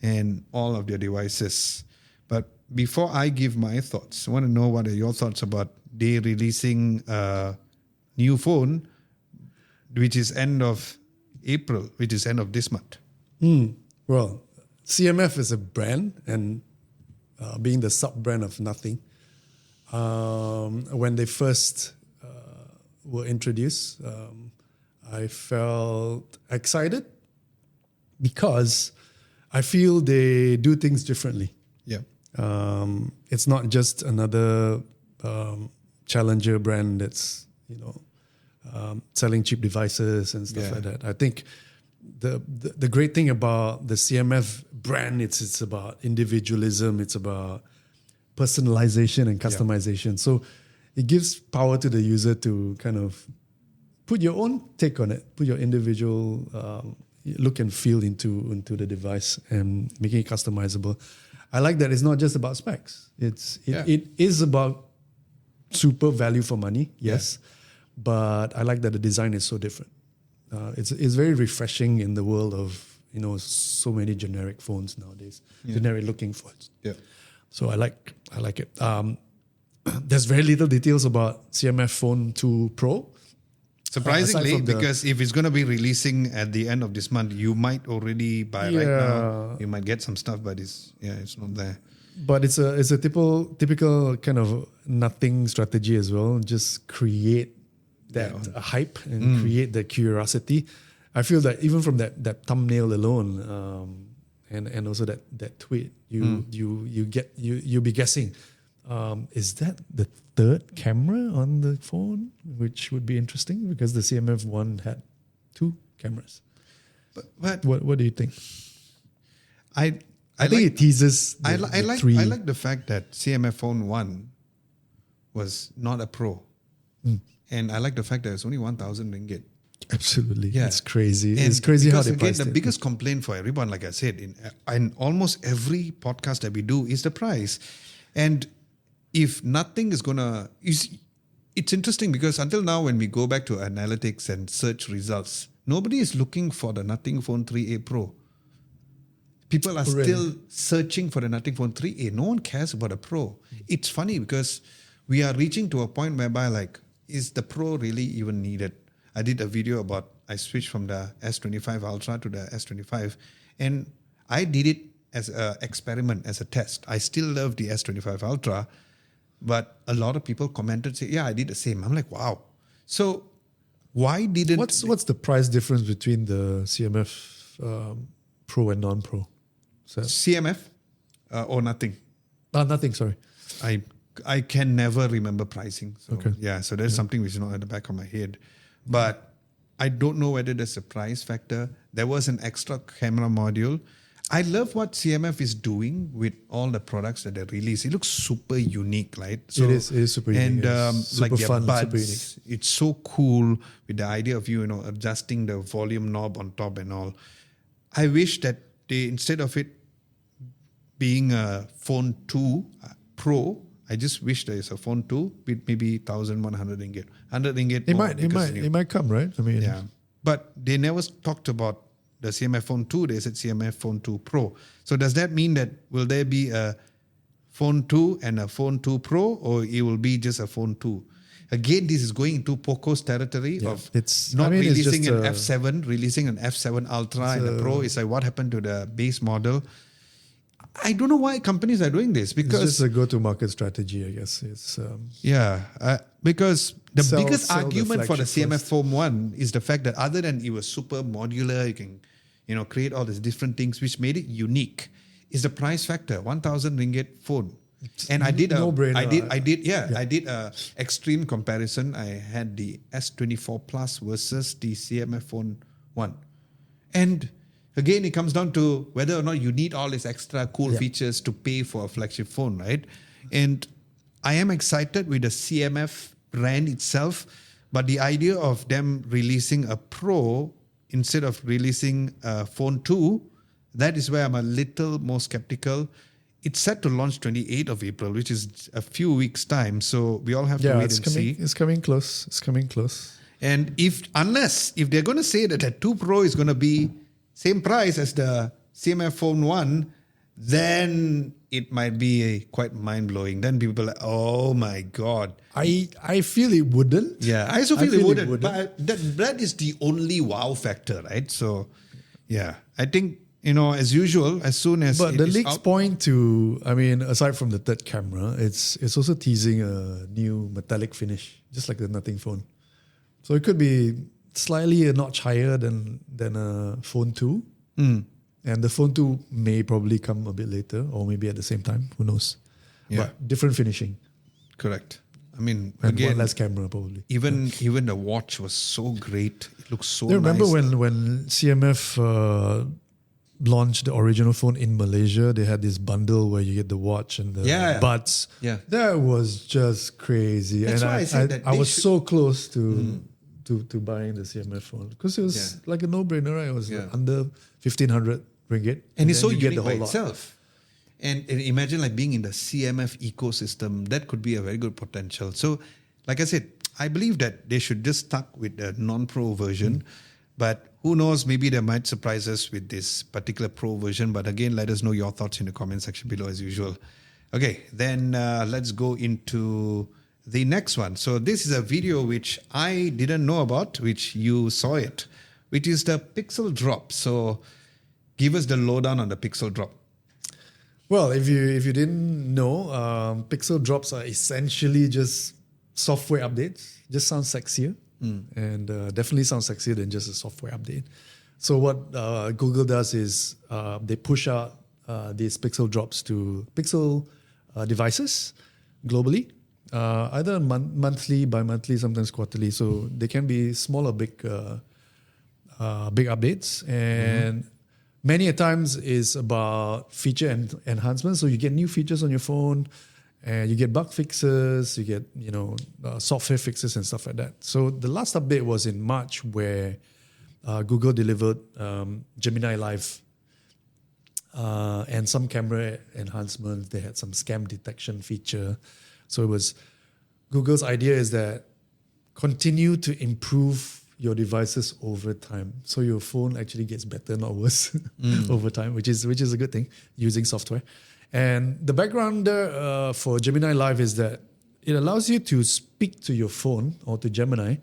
and all of their devices. But before I give my thoughts, I want to know what are your thoughts about they releasing a new phone, which is end of April, which is end of this month. Well, CMF is a brand, and being the sub-brand of Nothing, when they first were introduced, I felt excited because I feel they do things differently. Yeah. It's not just another challenger brand that's selling cheap devices and stuff like that. I think the great thing about the CMF brand, it's about individualism, it's about personalization and customization. So it gives power to the user to kind of put your own take on it, put your individual look and feel into the device and making it customizable. I like that it's not just about specs. It is about super value for money, yes, but I like that the design is so different. It's very refreshing in the world of so many generic phones nowadays, generic looking phones. Yeah. So I like it. There's very little details about CMF Phone 2 Pro. Surprisingly, because if it's going to be releasing at the end of this month, you might already buy right now. You might get some stuff, but it's not there. But it's a typical kind of Nothing strategy as well. Just create that hype and create the curiosity. I feel that even from that thumbnail alone, and also that tweet, you'll be guessing. Is that the third camera on the phone? Which would be interesting because the CMF one had 2 cameras. But what do you think? I think like, it teases. I like the fact that CMF Phone 1 was not a Pro, and I like the fact that it's only 1,000 ringgit. Absolutely, Yeah. It's crazy. And it's crazy how they again, priced the it. biggest complaint for everyone, like I said, in almost every podcast that we do, is the price. And if Nothing is gonna, it's interesting because until now, when we go back to analytics and search results, nobody is looking for the Nothing Phone 3A Pro. People are still searching for the Nothing Phone 3A. No one cares about a Pro. It's funny because we are reaching to a point whereby, is the Pro really even needed? I did a video about, I switched from the S25 Ultra to the S25, and I did it as an experiment, as a test. I still love the S25 Ultra, but a lot of people commented, say, I did the same. I'm like, wow. So why didn't... What's the price difference between the CMF Pro and non-Pro? So, CMF or Nothing? Nothing, sorry. I can never remember pricing. So, Okay. so there's something which is not at the back of my head. But I don't know whether there's a price factor. There was an extra camera module. I love what CMF is doing with all the products that they release. It looks super unique, right? So, it is super unique. And super their fun, buds, super unique. it's so cool with the idea of adjusting the volume knob on top and all. I wish that they, instead of it being a Phone 2 Pro, I just wish there is a Phone 2 with maybe 1,100 ringgit. 100 ringgit It might come, right? I mean, yeah. But they never talked about the CMF Phone 2. They said CMF Phone 2 Pro. So does that mean that will there be a Phone 2 and a Phone 2 Pro, or it will be just a Phone 2? Again, this is going into Poco's territory of releasing an F7, releasing an F7 Ultra and a Pro. It's like, what happened to the base model? I don't know why companies are doing this, because it's just a go-to-market strategy, I guess. It's because the biggest sell the argument for the flagship CMF first. Phone 1 is the fact that other than it was super modular, you can create all these different things which made it unique, is the price factor. 1,000 ringgit phone. And I did I did a extreme comparison. I had the S24 Plus versus the CMF Phone 1. And again, it comes down to whether or not you need all these extra cool features to pay for a flagship phone, right? And I am excited with the CMF brand itself, But the idea of them releasing a Pro instead of releasing a phone 2, that is where I'm a little more skeptical. It's set to launch 28th of April, which is a few weeks' time. So we all have to wait and see. It's coming close. It's coming close. And if they're going to say that the 2 Pro is going to be same price as the CMF Phone 1, then it might be quite mind-blowing. Then people are like, oh my God. I feel it wouldn't. Yeah, I also feel it wouldn't. But that is the only wow factor, right? So, yeah, I think, as usual, as soon as But it the is leaks out, point to, aside from the third camera, it's also teasing a new metallic finish, just like the Nothing phone. So it could be slightly a notch higher than a phone 2. And the phone 2 may probably come a bit later or maybe at the same time. Who knows? Yeah. But different finishing. Correct. I mean, And again, one less camera probably. even the watch was so great. It looks so I remember nice. when CMF launched the original phone in Malaysia, they had this bundle where you get the watch and the buds. Yeah. That was just crazy. That's and why I said that I they was should- so close to buying the CMF phone because it was like a no-brainer, right? It was under 1,500 ringgit. And it's so then you get unique by lot. itself. And imagine like being in the CMF ecosystem, that could be a very good potential. So, like I said, I believe that they should just stuck with the non-pro version. But who knows, maybe they might surprise us with this particular pro version. But again, let us know your thoughts in the comment section below as usual. Okay, then let's go into the next one. So this is a video which I didn't know about, which you saw it, which is the Pixel Drop. So give us the lowdown on the Pixel Drop. Well, if you didn't know, Pixel Drops are essentially just software updates. Just sounds sexier, and definitely sounds sexier than just a software update. So what Google does is they push out these Pixel Drops to Pixel devices globally, either monthly, bi-monthly, sometimes quarterly. So they can be small or big updates, and many a times is about feature enhancements. So you get new features on your phone, and you get bug fixes, you get software fixes and stuff like that. So the last update was in March, where Google delivered Gemini Live and some camera enhancements. They had some scam detection feature. So it was Google's idea is that continue to improve your devices over time, so your phone actually gets better, not worse, over time, which is a good thing using software. And the background there for Gemini Live is that it allows you to speak to your phone or to Gemini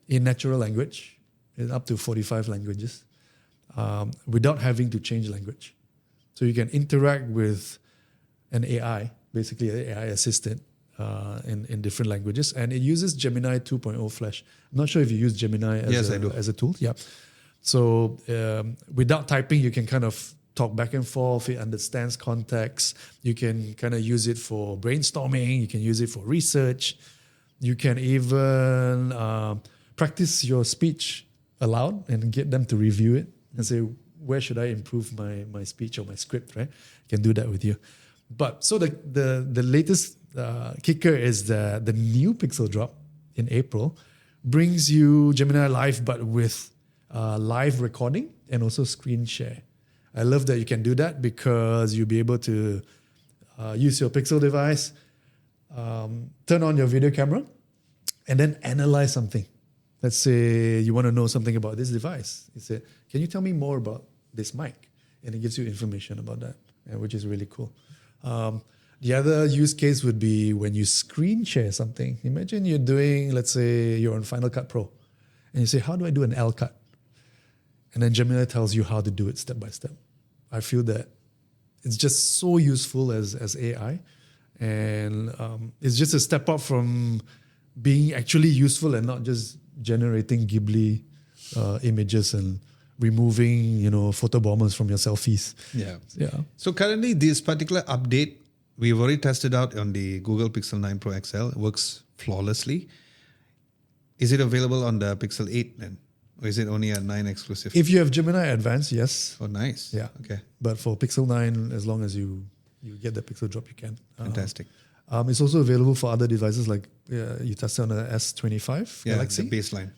in natural language, in up to 45 languages, without having to change language. So you can interact with an AI, basically an AI assistant, in different languages, and it uses Gemini 2.0 Flash. I'm not sure if you use Gemini as a tool. Yeah. So without typing, you can kind of talk back and forth. It understands context. You can kind of use it for brainstorming. You can use it for research. You can even practice your speech aloud and get them to review it and say, where should I improve my speech or my script, right? You can do that with you. But so the latest kicker is that the new Pixel Drop in April brings you Gemini Live, but with live recording and also screen share. I love that you can do that because you'll be able to use your Pixel device, turn on your video camera, and then analyze something. Let's say you want to know something about this device. You say, can you tell me more about this mic? And it gives you information about that, which is really cool. The other use case would be when you screen share something. Imagine you're doing, let's say you're on Final Cut Pro, and you say, how do I do an L cut? And then Gemini tells you how to do it step by step. I feel that it's just so useful as AI, and it's just a step up from being actually useful and not just generating Ghibli images and removing, photo bombers from your selfies. Yeah. So currently, this particular update, we've already tested out on the Google Pixel 9 Pro XL. It works flawlessly. Is it available on the Pixel 8 then? Or is it only a 9 exclusive? If you have Gemini Advanced, yes. Oh, nice. Yeah. Okay. But for Pixel 9, as long as you get the Pixel Drop, you can. Fantastic. It's also available for other devices like you tested on the S25 Yeah, Galaxy. the baseline.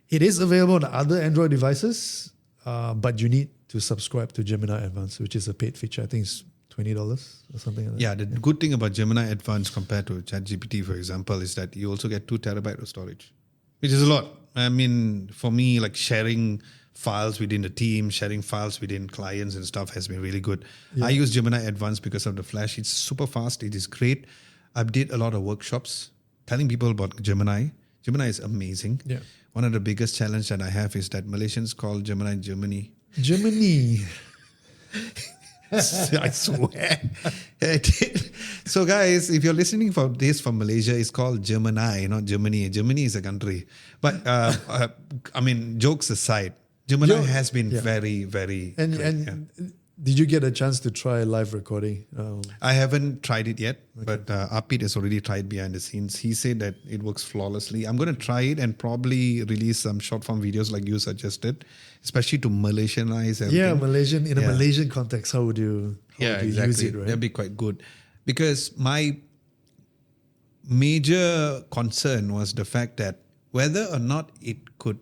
It is available on other Android devices, but you need to subscribe to Gemini Advanced, which is a paid feature. I think it's $20 or something like that. Yeah, the good thing about Gemini Advanced compared to ChatGPT, for example, is that you also get 2 terabyte of storage, which is a lot. I mean, for me, like sharing files within the team, sharing files within clients and stuff has been really good. I use Gemini Advanced because of the Flash. It's super fast. It is great. I did a lot of workshops telling people about Gemini. Gemini is amazing. Yeah. One of the biggest challenge that I have is that Malaysians call Gemini Germany. Gemini. I swear. So guys, if you're listening for this from Malaysia, it's called Gemini, not Germany. Germany is a country. But I mean, jokes aside, Gemini has been very, very And great, did you get a chance to try live recording? I haven't tried it yet, but Apit has already tried behind the scenes. He said that it works flawlessly. I'm going to try it and probably release some short form videos like you suggested, especially to Malaysianize everything. Yeah, in a Malaysian context, how would you use it, right? That'd be quite good. Because my major concern was the fact that whether or not it could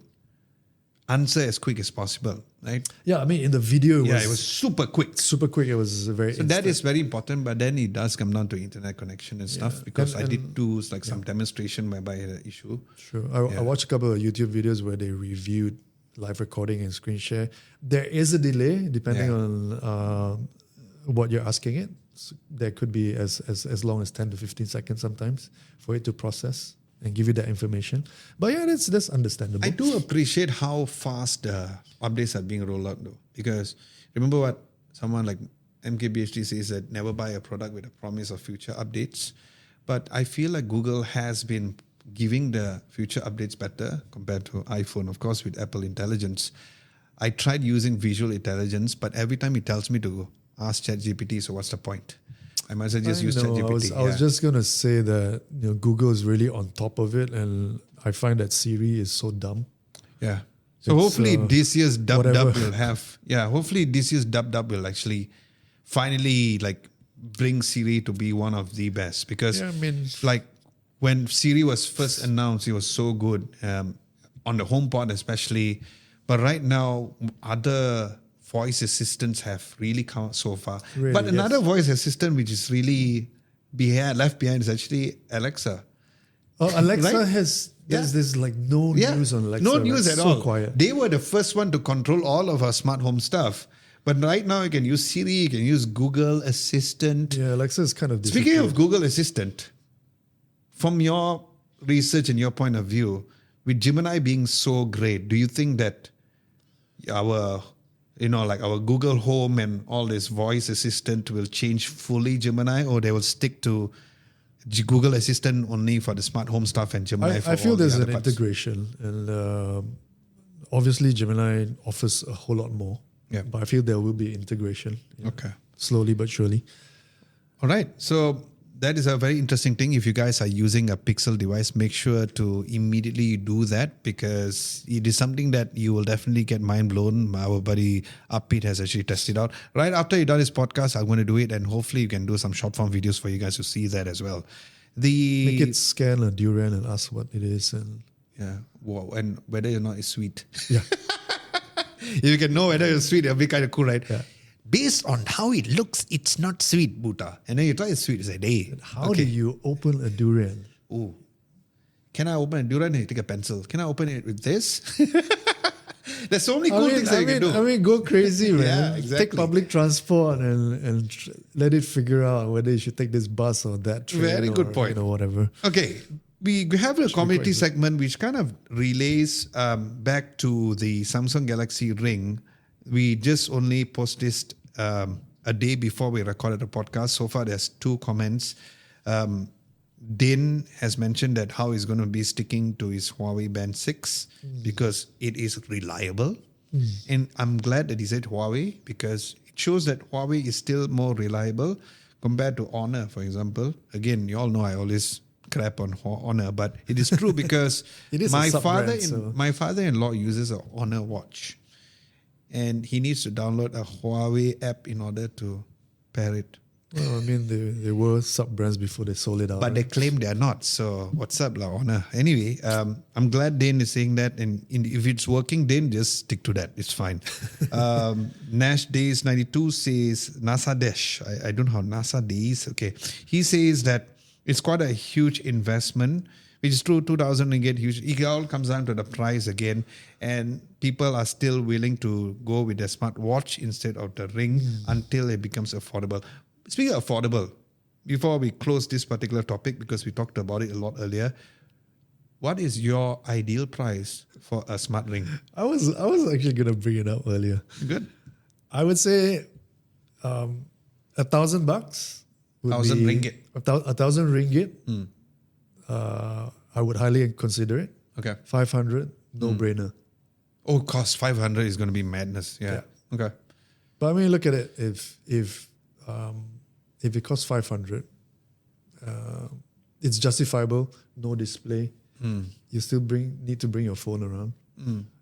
answer as quick as possible, right? Yeah, I mean, in the video, It was super quick. super quick. It was very So that is very important, but then it does come down to internet connection and stuff because I did do like some demonstration whereby I had an issue. Sure. I watched a couple of YouTube videos where they reviewed live recording and screen share. There is a delay depending on what you're asking it. So there could be as long as 10 to 15 seconds sometimes for it to process and give you that information. But yeah, that's understandable. I do appreciate how fast the updates are being rolled out though. Because remember what someone like MKBHD says that never buy a product with a promise of future updates. But I feel like Google has been giving the future updates better compared to iPhone, of course, with Apple Intelligence. I tried using visual intelligence, but every time it tells me to ask ChatGPT, so what's the point? I might as well just use ChatGPT. I was just going to say that Google is really on top of it, and I find that Siri is so dumb. Yeah. So hopefully this year's Dub will have, hopefully this year's Dub will actually finally like bring Siri to be one of the best because like when Siri was first announced, it was so good on the HomePod especially. But right now, other voice assistants have really come so far. Really, but another voice assistant which is really left behind is actually Alexa. Oh, Alexa there's like no news on Alexa. No news at all. Quiet. They were the first one to control all of our smart home stuff. But right now you can use Siri, you can use Google Assistant. Yeah, Alexa is kind of Speaking of Google Assistant, from your research and your point of view, with Gemini being so great, do you think that our Google Home and all this voice assistant will change fully Gemini, or they will stick to Google Assistant only for the smart home stuff and Gemini for I feel all there's the an other parts? integration, and obviously Gemini offers a whole lot more. Yeah. But I feel there will be integration. Okay. Slowly but surely. All right. So that is a very interesting thing. If you guys are using a Pixel device, make sure to immediately do that because it is something that you will definitely get mind blown. Our buddy Upbeat has actually tested out. Right after he done his podcast, I'm going to do it and hopefully you can do some short form videos for you guys to see that as well. Make it scan a durian and ask what it is and and whether or not it's sweet. Yeah. If you can know whether it's sweet, it'll be kind of cool, right? Yeah. Based on how it looks, it's not sweet, Buddha. And then you try it's sweet. It's like, hey. How do you open a durian? Oh, can I open a durian? Hey, take a pencil. Can I open it with this? There's so many cool things that you can do. I mean, go crazy, man. Yeah, exactly. Take public transport and let it figure out whether you should take this bus or that train. Very good point. Whatever. Okay. We have a community segment which kind of relays back to the Samsung Galaxy Ring. We just only posted this a day before we recorded the podcast. So far, there's 2 comments. Din has mentioned that how he's going to be sticking to his Huawei Band 6 because it is reliable. And I'm glad that he said Huawei because it shows that Huawei is still more reliable compared to Honor, for example. Again, you all know I always crap on Honor, but it is true because my father-in-law uses a Honor watch. And he needs to download a Huawei app in order to pair it. Well, I mean, they were sub brands before they sold it out. But they claim they are not. So what's up, La Honor? Anyway, I'm glad Dane is saying that. And if it's working, Dane, just stick to that. It's fine. Nash Days 92 says, NASA Dash. I don't know how NASA Days. Okay. He says that it's quite a huge investment, which is true, 2,000 ringgit, huge. It all comes down to the price again. And people are still willing to go with the smartwatch instead of the ring until it becomes affordable. Speaking of affordable, before we close this particular topic, because we talked about it a lot earlier, what is your ideal price for a smart ring? I was actually gonna bring it up earlier. Good. I would say $1,000. 1,000 ringgit. 1,000 ringgit. I would highly consider it. Okay. 500, no brainer. Oh, cost 500 is going to be madness. Yeah. Okay. But I mean, look at it. If it costs 500, it's justifiable. No display. You still need to bring your phone around.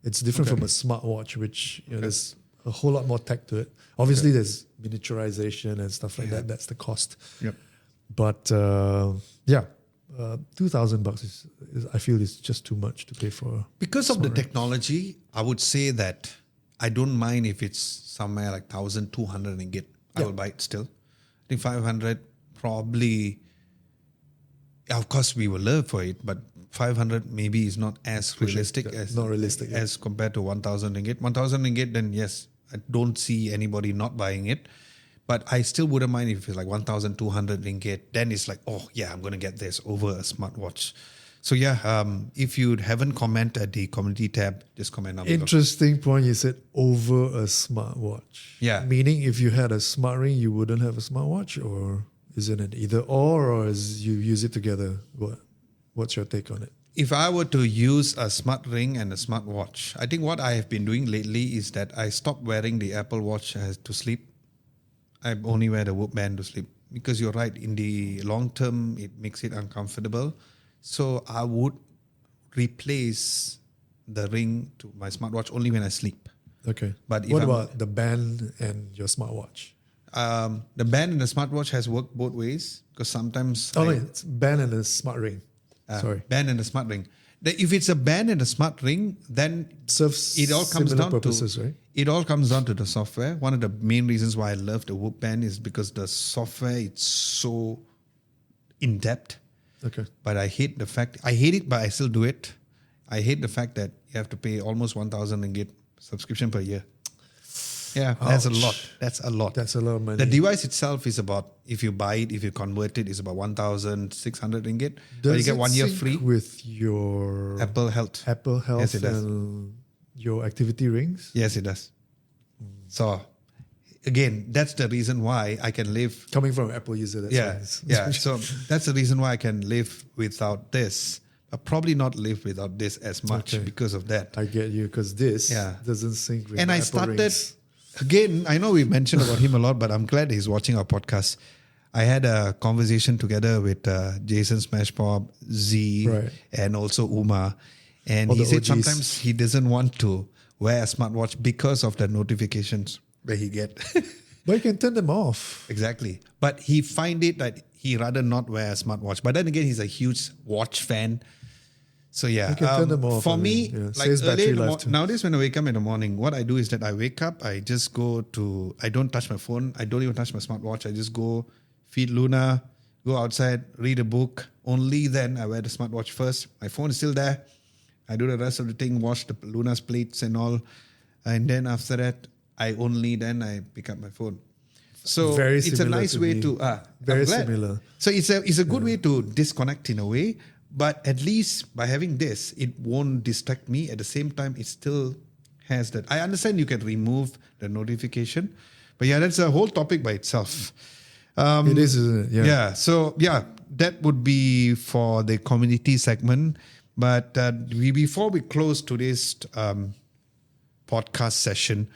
It's different from a smartwatch, which there's a whole lot more tech to it. Obviously, there's miniaturization and stuff like that. That's the cost. Yep. But $2,000 is I feel is just too much to pay for. Because of the technology, I would say that I don't mind if it's somewhere like 1,200 ringgit. I will buy it still. I think 500 probably, of course we will love for it, but 500 maybe is not as realistic as compared to 1,000 ringgit. 1,000 ringgit, then yes, I don't see anybody not buying it. But I still wouldn't mind if it's like 1,200 ringgit. Then it's like, oh yeah, I'm going to get this over a smartwatch. So yeah, if you haven't commented at the community tab, just comment down below. Interesting point. You said over a smartwatch. Yeah. Meaning if you had a smart ring, you wouldn't have a smartwatch, or is it an either or is you use it together? What's your take on it? If I were to use a smart ring and a smartwatch, I think what I have been doing lately is that I stopped wearing the Apple Watch to sleep. I only wear the Whoop band to sleep, because you're right, in the long term, it makes it uncomfortable. So I would replace the ring to my smartwatch only when I sleep. Okay. But what about the band and your smartwatch? The band and the smartwatch has worked both ways, because sometimes... it's band and a smart ring. Sorry. Band and a smart ring. If it's a band and a smart ring, then it all comes down purposes, to right? It all comes down to the software. One of the main reasons why I love the Whoop band is because the software it's so in depth. Okay. But I hate it, but I still do it. I hate the fact that you have to pay almost 1,000 ringgit subscription per year. Yeah, that's a lot. That's a lot. That's a lot of money. The device itself is about, if you buy it, if you convert it, is about 1,600 ringgit. But you get 1 year free with your Apple Health. Yes, it does. And your activity rings. Yes, it does. So again, that's the reason why I can live. Coming from an Apple user, that's yeah. So that's the reason why I can live without this. But probably not live without this as much because of that. I get you, because this doesn't sync with And I Apple started. rings. Again, I know we mentioned about him a lot, but I'm glad he's watching our podcast. I had a conversation together with Jason Smashpop, Z, and also Uma. And he said OGs. sometimes he doesn't want to wear a smartwatch because of the notifications that he get. But you can turn them off. Exactly. But he find it that he rather not wear a smartwatch. But then again, he's a huge watch fan. So yeah, you can turn them off. For me, like early in nowadays when I wake up in the morning, what I do is that I wake up, I just I don't touch my phone, I don't even touch my smartwatch, I just go feed Luna, go outside, read a book. Only then I wear the smartwatch first. My phone is still there. I do the rest of the thing, wash the Luna's plates and all. And then after that, I pick up my phone. So it's a nice way to... Very similar. So it's a good way to disconnect in a way. But at least by having this, it won't distract me. At the same time, it still has that. I understand you can remove the notification. But yeah, that's a whole topic by itself. It is, isn't it? Yeah. So yeah, that would be for the community segment. But before we close today's podcast session,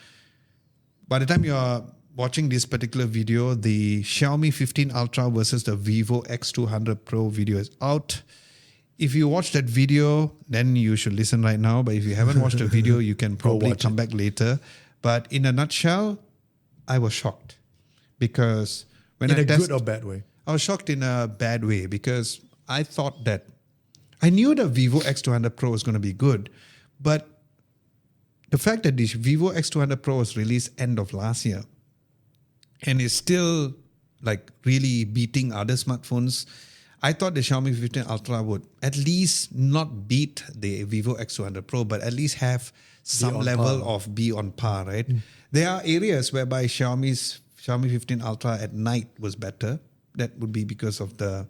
by the time you're watching this particular video, the Xiaomi 15 Ultra versus the Vivo X200 Pro video is out. If you watch that video, then you should listen right now. But if you haven't watched the video, you can probably come back later. But in a nutshell, I was shocked because When In I a test, good or bad way? I was shocked in a bad way because I thought that I knew the Vivo X200 Pro was going to be good, but the fact that the Vivo X200 Pro was released end of last year and is still like really beating other smartphones, I thought the Xiaomi 15 Ultra would at least not beat the Vivo X200 Pro, but at least have some level of be on par, right? There are areas whereby Xiaomi 15 Ultra at night was better. That would be because of the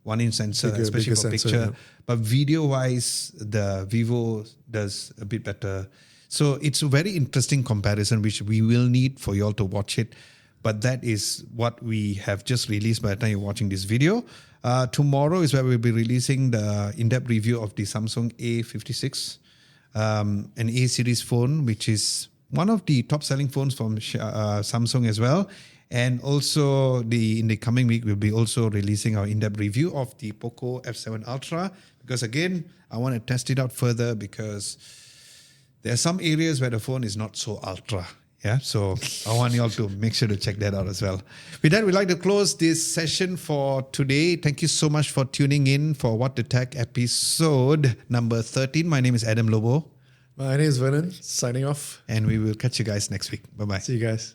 1-inch sensor, especially for sensor, picture. yeah. But video-wise, the Vivo does a bit better. So it's a very interesting comparison, which we will need for you all to watch it. But that is what we have just released by the time you're watching this video. Tomorrow is where we'll be releasing the in-depth review of the Samsung A56, an A-series phone, which is one of the top-selling phones from Samsung as well. And also, in the coming week, we'll be also releasing our in-depth review of the Poco F7 Ultra. Because again, I want to test it out further because there are some areas where the phone is not so ultra. Yeah, so I want you all to make sure to check that out as well. With that, we'd like to close this session for today. Thank you so much for tuning in for What the Tech episode number 13. My name is Adam Lobo. My name is Vernon, signing off. And we will catch you guys next week. Bye-bye. See you guys.